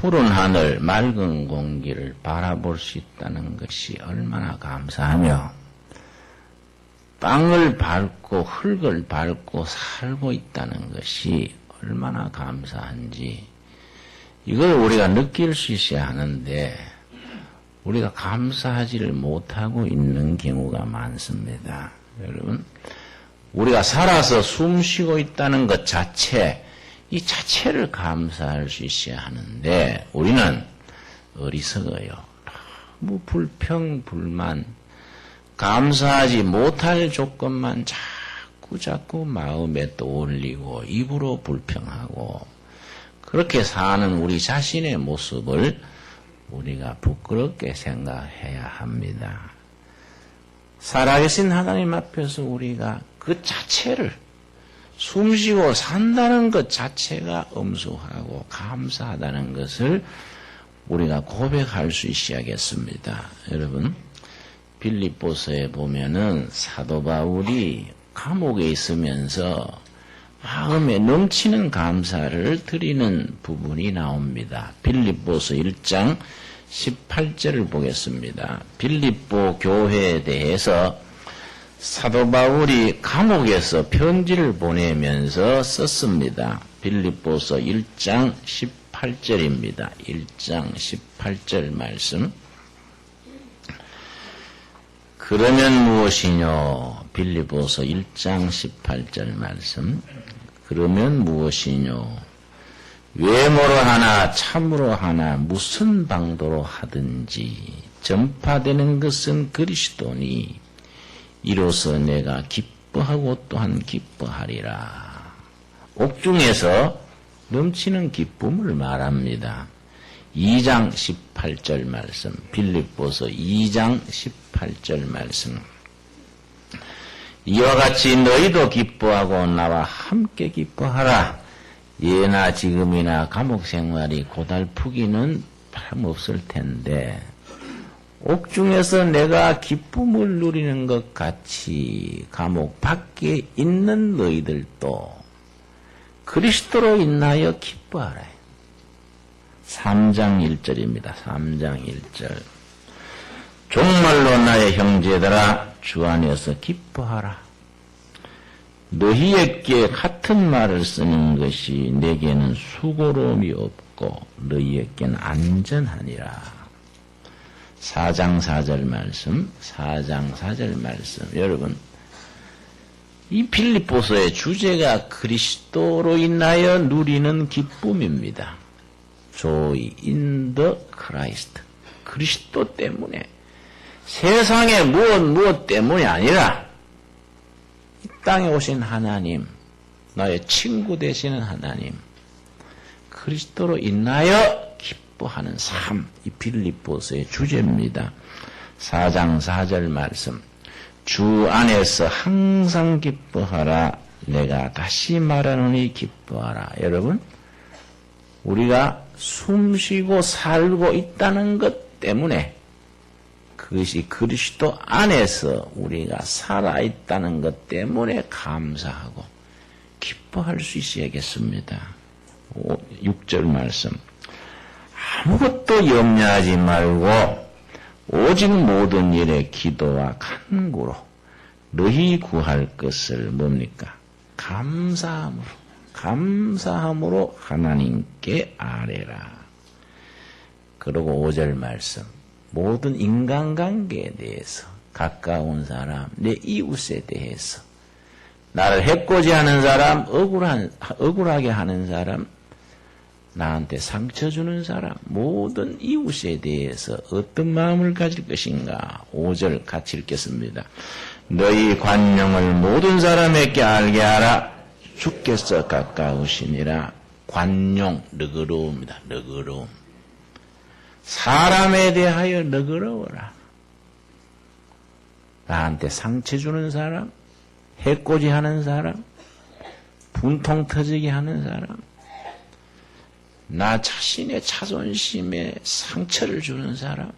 푸른 하늘, 맑은 공기를 바라볼 수 있다는 것이 얼마나 감사하며 땅을 밟고 흙을 밟고 살고 있다는 것이 얼마나 감사한지 이걸 우리가 느낄 수 있어야 하는데 우리가 감사하지를 못하고 있는 경우가 많습니다. 여러분, 우리가 살아서 숨 쉬고 있다는 것 자체, 이 자체를 감사할 수 있어야 하는데 우리는 어리석어요. 너무 불평, 불만, 감사하지 못할 조건만 자꾸 마음에 떠올리고 입으로 불평하고 그렇게 사는 우리 자신의 모습을 우리가 부끄럽게 생각해야 합니다. 살아계신 하나님 앞에서 우리가 그 자체를 숨쉬고 산다는 것 자체가 엄숙하고 감사하다는 것을 우리가 고백할 수 있어야겠습니다. 여러분, 빌립보서에 보면은 사도 바울이 감옥에 있으면서 마음에 넘치는 감사를 드리는 부분이 나옵니다. 빌립보서 1장 18절을 보겠습니다. 빌립보 교회에 대해서 사도 바울이 감옥에서 편지를 보내면서 썼습니다. 빌립보서 1장 18절입니다. 1장 18절 말씀. 그러면 무엇이뇨? 빌립보서 1장 18절 말씀. 그러면 무엇이뇨? 외모로 하나 참으로 하나 무슨 방도로 하든지 전파되는 것은 그리스도니 이로써 내가 기뻐하고 또한 기뻐하리라. 옥중에서 넘치는 기쁨을 말합니다. 2장 18절 말씀, 빌립보서 2장 18절 말씀. 이와 같이 너희도 기뻐하고 나와 함께 기뻐하라. 예나 지금이나 감옥 생활이 고달프기는 없을 텐데 옥중에서 내가 기쁨을 누리는 것 같이 감옥 밖에 있는 너희들도 그리스도로 인하여 기뻐하라. 3장 1절입니다. 3장 1절. 정말로 나의 형제들아 주 안에서 기뻐하라. 너희에게 같은 말을 쓰는 것이 내게는 수고로움이 없고 너희에게는 안전하니라. 4장 4절 말씀, 4장 4절 말씀. 여러분, 이 빌립보서의 주제가 그리스도로 인하여 누리는 기쁨입니다. Joy in the Christ. 그리스도 때문에. 세상의 무엇 때문이 아니라 이 땅에 오신 하나님, 나의 친구 되시는 하나님, 그리스도로 인하여 기뻐하는 삶, 이 빌립보서의 주제입니다. 4장 4절 말씀. 주 안에서 항상 기뻐하라. 내가 다시 말하노니 기뻐하라. 여러분, 우리가 숨쉬고 살고 있다는 것 때문에 그것이 그리스도 안에서 우리가 살아있다는 것 때문에 감사하고 기뻐할 수 있어야겠습니다. 6절 말씀. 아무것도 염려하지 말고 오직 모든 일에 기도와 간구로 너희 구할 것을 뭡니까? 감사함으로 하나님께 아뢰라. 그리고 5절 말씀. 모든 인간관계에 대해서 가까운 사람, 내 이웃에 대해서 나를 해코지 하는 사람, 억울하게 하는 사람, 나한테 상처 주는 사람, 모든 이웃에 대해서 어떤 마음을 가질 것인가? 5절 같이 읽겠습니다. 너희 관용을 모든 사람에게 알게 하라. 주께서 가까우시니라. 관용, 너그러움이다. 너그러움. 사람에 대하여 너그러워라. 나한테 상처 주는 사람, 해코지 하는 사람, 분통 터지게 하는 사람, 나 자신의 자존심에 상처를 주는 사람,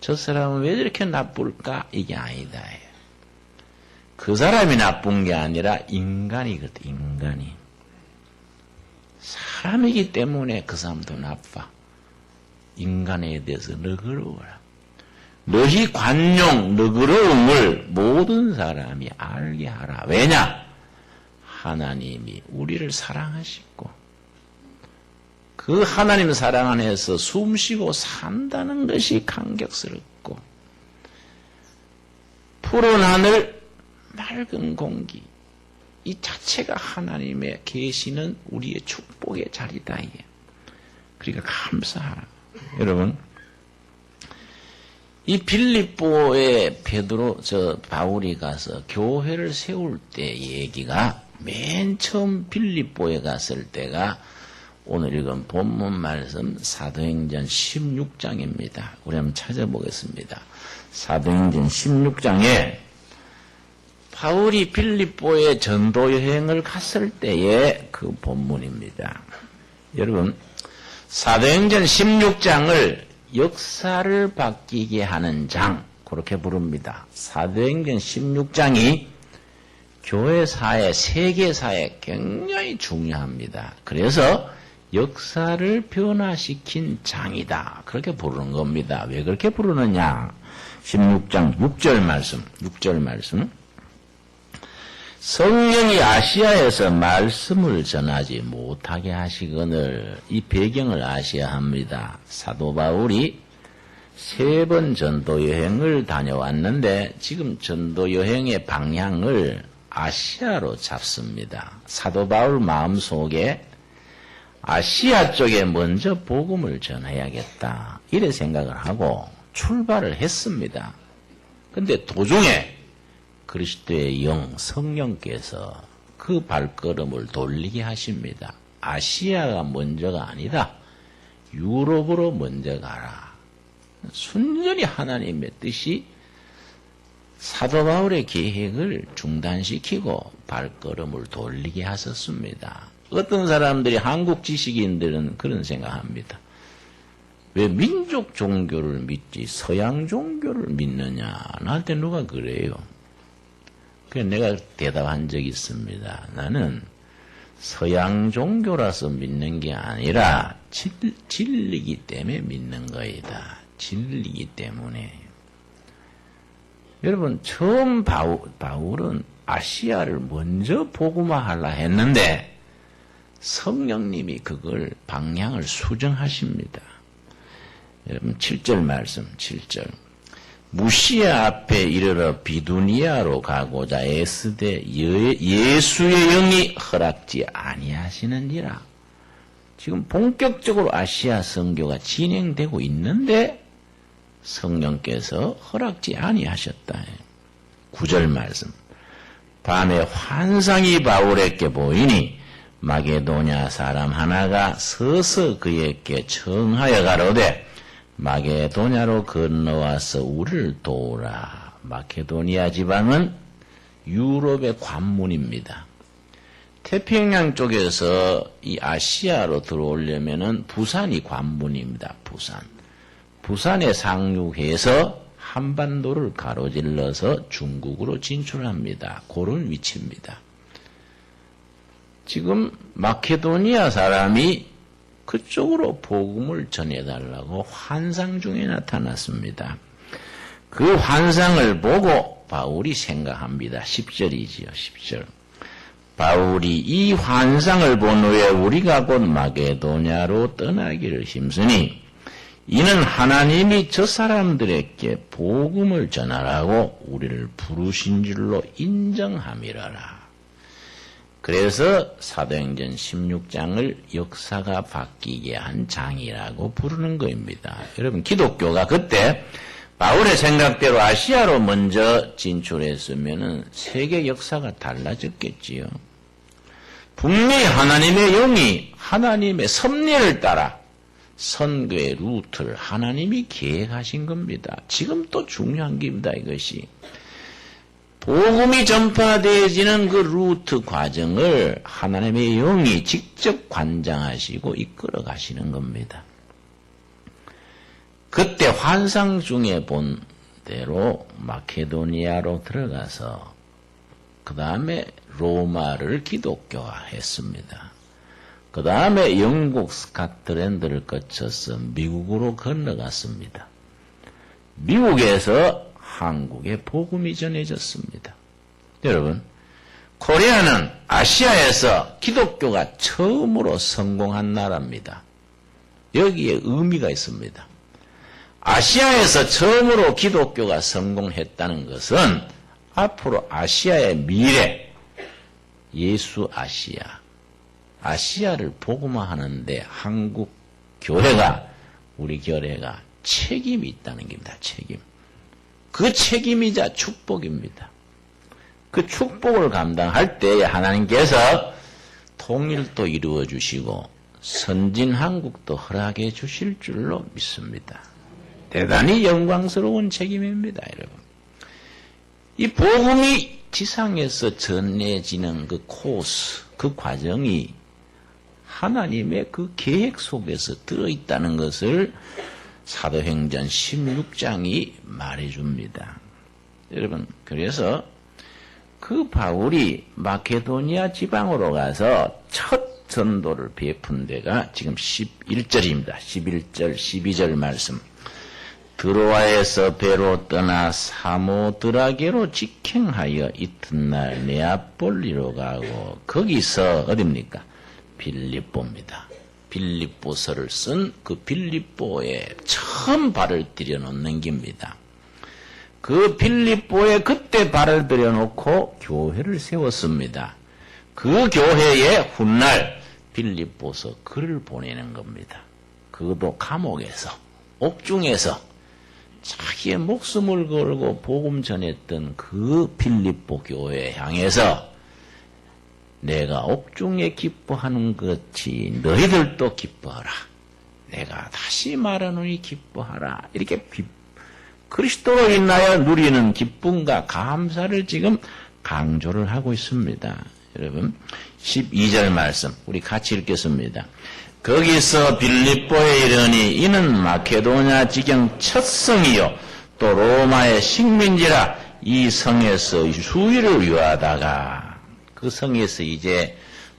저 사람은 왜 저렇게 나쁠까? 이게 아니다. 그 사람이 나쁜 게 아니라 인간이거든, 인간이. 사람이기 때문에 그 사람도 나빠. 인간에 대해서 너그러워라. 너희 관용, 너그러움을 모든 사람이 알게 하라. 왜냐? 하나님이 우리를 사랑하시고 그 하나님 사랑 안에서 숨쉬고 산다는 것이 감격스럽고 푸른 하늘, 맑은 공기 이 자체가 하나님의 계시는 우리의 축복의 자리다. 이게. 그러니까 감사하라. 여러분, 이 빌립보에 바울이 가서 교회를 세울 때 얘기가 맨 처음 빌립보에 갔을 때가 오늘 읽은 본문 말씀 사도행전 16장입니다. 우리 한번 찾아보겠습니다. 사도행전 16장에 바울이 빌립보에 전도 여행을 갔을 때의 그 본문입니다. 여러분, 사도행전 16장을 역사를 바뀌게 하는 장, 그렇게 부릅니다. 사도행전 16장이 교회사에, 세계사에 굉장히 중요합니다. 그래서 역사를 변화시킨 장이다. 그렇게 부르는 겁니다. 왜 그렇게 부르느냐? 16장 6절 말씀. 성령이 아시아에서 말씀을 전하지 못하게 하시거늘 이 배경을 아셔야 합니다. 사도 바울이 3번 전도 여행을 다녀왔는데 지금 전도 여행의 방향을 아시아로 잡습니다. 사도 바울 마음속에 아시아 쪽에 먼저 복음을 전해야겠다. 이래 생각을 하고 출발을 했습니다. 근데 도중에 그리스도의 영, 성령께서 그 발걸음을 돌리게 하십니다. 아시아가 먼저가 아니다. 유럽으로 먼저 가라. 순전히 하나님의 뜻이 사도 바울의 계획을 중단시키고 발걸음을 돌리게 하셨습니다. 어떤 사람들이 한국 지식인들은 그런 생각합니다. 왜 민족 종교를 믿지 서양 종교를 믿느냐. 나한테 누가 그래요. 그래서 내가 대답한 적이 있습니다. 나는 서양 종교라서 믿는 게 아니라 진리이기 때문에 믿는 거이다. 진리이기 때문에. 여러분, 처음 바울은 아시아를 먼저 복음화하려 했는데 성령님이 그걸 방향을 수정하십니다. 여러분 7절 말씀 7절 무시아 앞에 이르러 비두니아로 가고자 애쓰되 예수의 영이 허락지 아니하시는지라. 지금 본격적으로 아시아 선교가 진행되고 있는데 성령께서 허락지 아니하셨다. 9절 말씀 밤에 환상이 바울에게 보이니 마게도냐 사람 하나가 서서 그에게 청하여 가로되 마게도냐로 건너와서 우리를 도우라. 마케도니아 지방은 유럽의 관문입니다. 태평양 쪽에서 이 아시아로 들어오려면은 부산이 관문입니다. 부산에 상륙해서 한반도를 가로질러서 중국으로 진출합니다. 그런 위치입니다. 지금 마케도니아 사람이 그쪽으로 복음을 전해달라고 환상 중에 나타났습니다. 그 환상을 보고 바울이 생각합니다. 10절이지요. 10절. 바울이 이 환상을 본 후에 우리가 곧 마게도냐로 떠나기를 힘쓰니 이는 하나님이 저 사람들에게 복음을 전하라고 우리를 부르신 줄로 인정함이라라. 그래서 사도행전 16장을 역사가 바뀌게 한 장이라고 부르는 것입니다. 여러분, 기독교가 그때 바울의 생각대로 아시아로 먼저 진출했으면 세계 역사가 달라졌겠지요. 분명히 하나님의 영이 하나님의 섭리를 따라 선교의 루트를 하나님이 계획하신 겁니다. 지금 또 중요한 겁니다. 이것이. 복음이 전파되어지는 그 루트 과정을 하나님의 영이 직접 관장하시고 이끌어 가시는 겁니다. 그때 환상 중에 본 대로 마케도니아로 들어가서 그 다음에 로마를 기독교화했습니다. 그 다음에 영국 스코틀랜드를 거쳐서 미국으로 건너갔습니다. 미국에서 한국에 복음이 전해졌습니다. 여러분, 코리아는 아시아에서 기독교가 처음으로 성공한 나라입니다. 여기에 의미가 있습니다. 아시아에서 처음으로 기독교가 성공했다는 것은 앞으로 아시아의 미래, 예수 아시아, 아시아를 복음화하는데 한국 교회가, 우리 교회가 책임이 있다는 겁니다. 책임. 그 책임이자 축복입니다. 그 축복을 감당할 때에 하나님께서 통일도 이루어 주시고 선진한국도 허락해 주실 줄로 믿습니다. 대단히 영광스러운 책임입니다, 여러분. 이 복음이 지상에서 전해지는 그 코스, 그 과정이 하나님의 그 계획 속에서 들어있다는 것을 사도행전 16장이 말해줍니다. 여러분, 그래서 그 바울이 마케도니아 지방으로 가서 첫 전도를 베푼 데가 지금 11절입니다. 11절, 12절 말씀. 드로아에서 배로 떠나 사모드라게로 직행하여 이튿날 네아폴리로 가고 거기서 어딥니까? 빌립보입니다. 빌립보서를 쓴 그 빌립보에 처음 발을 들여놓는 겁니다. 그 빌립보에 그때 발을 들여놓고 교회를 세웠습니다. 그 교회에 훗날 빌립보서 글을 보내는 겁니다. 그것도 감옥에서, 옥중에서 자기의 목숨을 걸고 복음 전했던 그 빌립보 교회에 향해서 내가 옥중에 기뻐하는 것이 너희들도 기뻐하라. 내가 다시 말하노니 기뻐하라. 이렇게 그리스도로 인하여 누리는 기쁨과 감사를 지금 강조를 하고 있습니다. 여러분, 12절 말씀 우리 같이 읽겠습니다. 거기서 빌립보에 이르니 이는 마케도냐 지경 첫 성이요 또 로마의 식민지라 이 성에서 수일을 유하다가 그 성에서 이제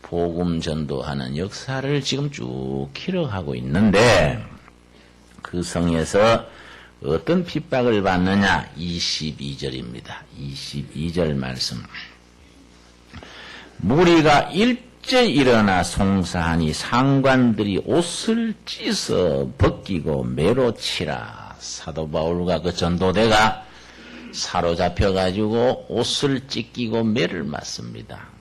복음 전도하는 역사를 지금 쭉 기록하고 있는데 그 성에서 어떤 핍박을 받느냐? 22절입니다. 22절 말씀. 무리가 일제 일어나 송사하니 상관들이 옷을 찢어 벗기고 매로 치라. 사도 바울과 그 전도대가 사로잡혀가지고 옷을 찢기고 매를 맞습니다.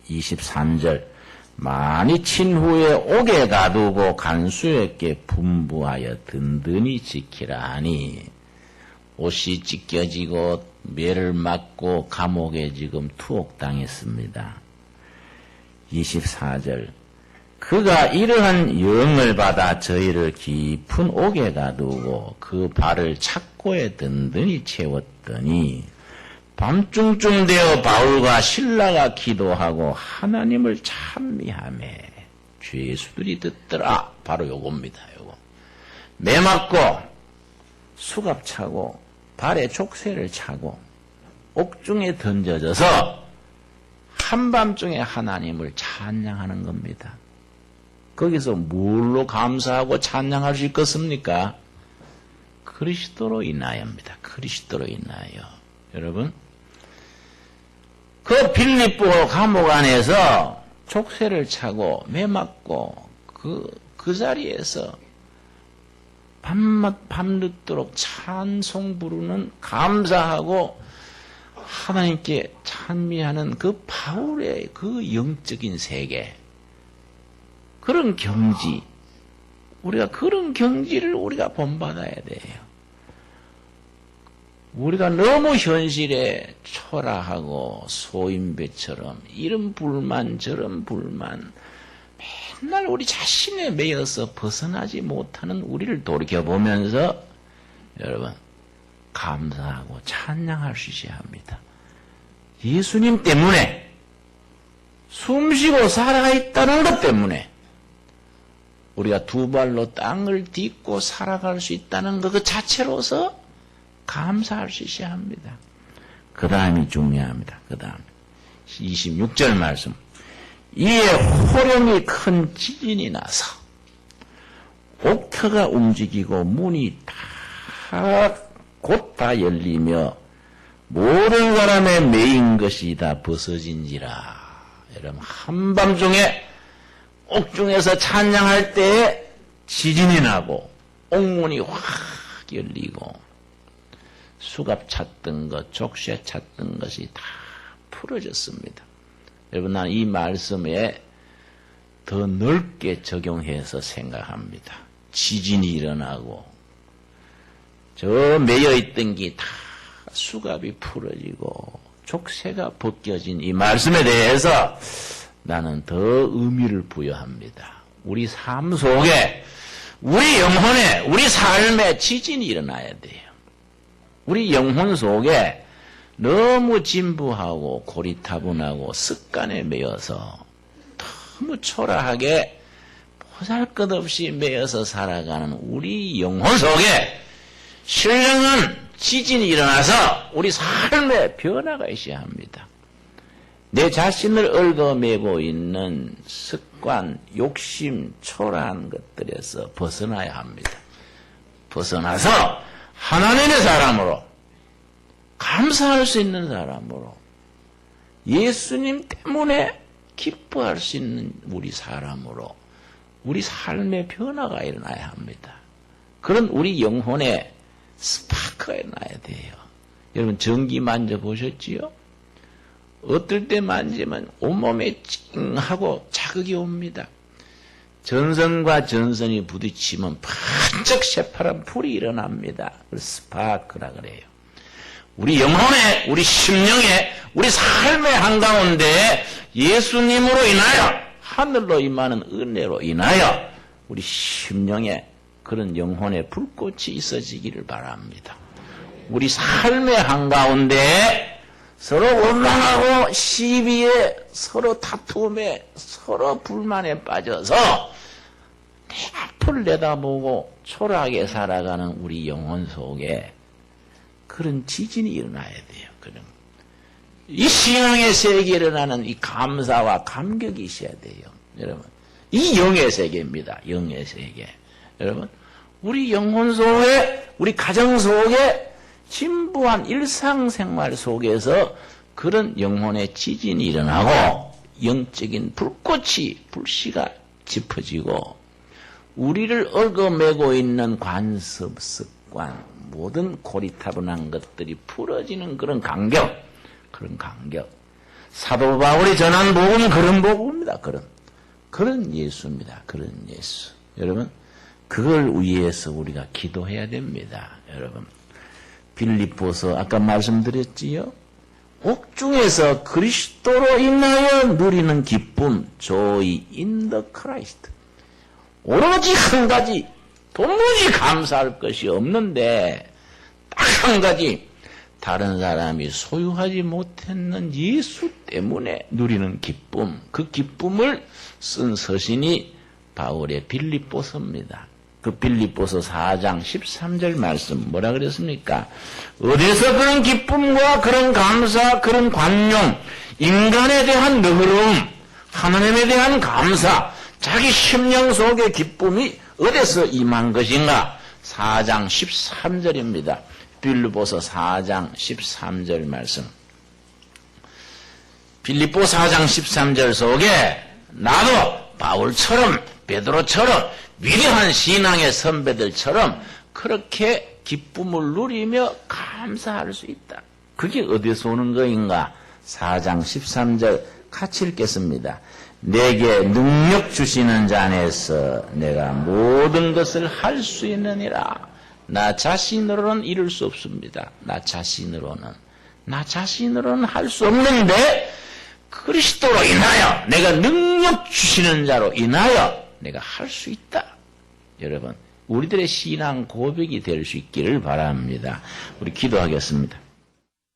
23절. 많이 친 후에 옥에 가두고 간수에게 분부하여 든든히 지키라 하니 옷이 찢겨지고 매를 맞고 감옥에 지금 투옥당했습니다. 24절. 그가 이러한 영을 받아 저희를 깊은 옥에 가두고 그 발을 착고에 든든히 채웠더니 밤중쯤 되어 바울과 실라가 기도하고 하나님을 찬미하며 죄수들이 듣더라. 바로 요겁니다. 요거. 매 맞고 수갑 차고 발에 족쇄를 차고 옥중에 던져져서 한밤중에 하나님을 찬양하는 겁니다. 거기서 뭘로 감사하고 찬양할 수 있겠습니까? 그리스도로 인하여입니다. 그리스도로 인하여. 여러분, 그 빌립보 감옥 안에서 족쇄를 차고 매 맞고 그 자리에서 밤늦도록 찬송 부르는 감사하고 하나님께 찬미하는 그 바울의 그 영적인 세계, 그런 경지, 우리가 그런 경지를 우리가 본받아야 돼요. 우리가 너무 현실에 초라하고 소인배처럼 이런 불만 저런 불만 맨날 우리 자신에 매여서 벗어나지 못하는 우리를 돌이켜보면서 여러분 감사하고 찬양할 수 있어야 합니다. 예수님 때문에 숨쉬고 살아있다는 것 때문에 우리가 두 발로 땅을 딛고 살아갈 수 있다는 것 그 자체로서 감사할 수 있어야 합니다. 그 다음이 중요합니다. 그 다음 26절 말씀. 이에 호령이 큰 지진이 나서 옥터가 움직이고 문이 곧 다 열리며 모든 사람의 매인 것이 다 벗어진지라. 여러분, 한밤중에 옥중에서 찬양할 때에 지진이 나고 옥문이 확 열리고 수갑 찼던 것, 족쇄 찼던 것이 다 풀어졌습니다. 여러분, 나는 이 말씀에 더 넓게 적용해서 생각합니다. 지진이 일어나고 저 매여있던 게 다 수갑이 풀어지고 족쇄가 벗겨진 이 말씀에 대해서 나는 더 의미를 부여합니다. 우리 삶 속에, 우리 영혼에, 우리 삶에 지진이 일어나야 돼요. 우리 영혼 속에 너무 진부하고 고리타분하고 습관에 매여서 너무 초라하게 보잘것없이 매여서 살아가는 우리 영혼 속에 신령한 지진이 일어나서 우리 삶에 변화가 있어야 합니다. 내 자신을 얽어매고 있는 습관, 욕심, 초라한 것들에서 벗어나야 합니다. 벗어나서 하나님의 사람으로, 감사할 수 있는 사람으로, 예수님 때문에 기뻐할 수 있는 우리 사람으로 우리 삶의 변화가 일어나야 합니다. 그런 우리 영혼에 스파크가 일어나야 돼요. 여러분, 전기 만져보셨지요? 어떨 때 만지면 온몸에 찡하고 자극이 옵니다. 전선과 전선이 부딪히면 반짝 새파란 불이 일어납니다. 그걸 스파크라 그래요. 우리 영혼에, 우리 심령에, 우리 삶의 한가운데 예수님으로 인하여 하늘로 임하는 은혜로 인하여 우리 심령에 그런 영혼의 불꽃이 있어지기를 바랍니다. 우리 삶의 한가운데 서로 원망하고 시비에, 서로 다툼에, 서로 불만에 빠져서 내 앞을 내다보고 초라하게 살아가는 우리 영혼 속에 그런 지진이 일어나야 돼요. 이 신앙의 세계에 일어나는 이 감사와 감격이 있어야 돼요. 여러분, 이 영의 세계입니다. 영의 세계. 여러분, 우리 영혼 속에, 우리 가정 속에 진부한 일상생활 속에서 그런 영혼의 지진이 일어나고 영적인 불꽃이, 불씨가 짚어지고 우리를 얽어매고 있는 관습, 습관, 모든 고리타분한 것들이 풀어지는 그런 간격, 그런 간격. 사도 바울이 전한 복음은 그런 복음입니다. 그런 예수입니다. 그런 예수. 여러분, 그걸 위해서 우리가 기도해야 됩니다. 여러분, 빌립보서 아까 말씀드렸지요? 옥중에서 그리스도로 인하여 누리는 기쁨, joy in the Christ. 오로지 한 가지, 도무지 감사할 것이 없는데 딱 한 가지, 다른 사람이 소유하지 못했는 예수 때문에 누리는 기쁨, 그 기쁨을 쓴 서신이 바울의 빌립보서입니다. 그 빌립보서 4장 13절 말씀 뭐라 그랬습니까? 어디서 그런 기쁨과 그런 감사, 그런 관용, 인간에 대한 너그러움, 하나님에 대한 감사, 자기 심령 속의 기쁨이 어디서 임한 것인가? 4장 13절입니다. 빌립보서 4장 13절 말씀. 빌립보 4장 13절 속에 나도 바울처럼 베드로처럼 위대한 신앙의 선배들처럼 그렇게 기쁨을 누리며 감사할 수 있다. 그게 어디서 오는 거인가? 4장 13절 같이 읽겠습니다. 내게 능력 주시는 자 안에서 내가 모든 것을 할 수 있느니라. 나 자신으로는 이룰 수 없습니다. 나 자신으로는 할 수 없는데 그리스도로 인하여, 내가 능력 주시는 자로 인하여 내가 할 수 있다. 여러분, 우리들의 신앙 고백이 될 수 있기를 바랍니다. 우리 기도하겠습니다.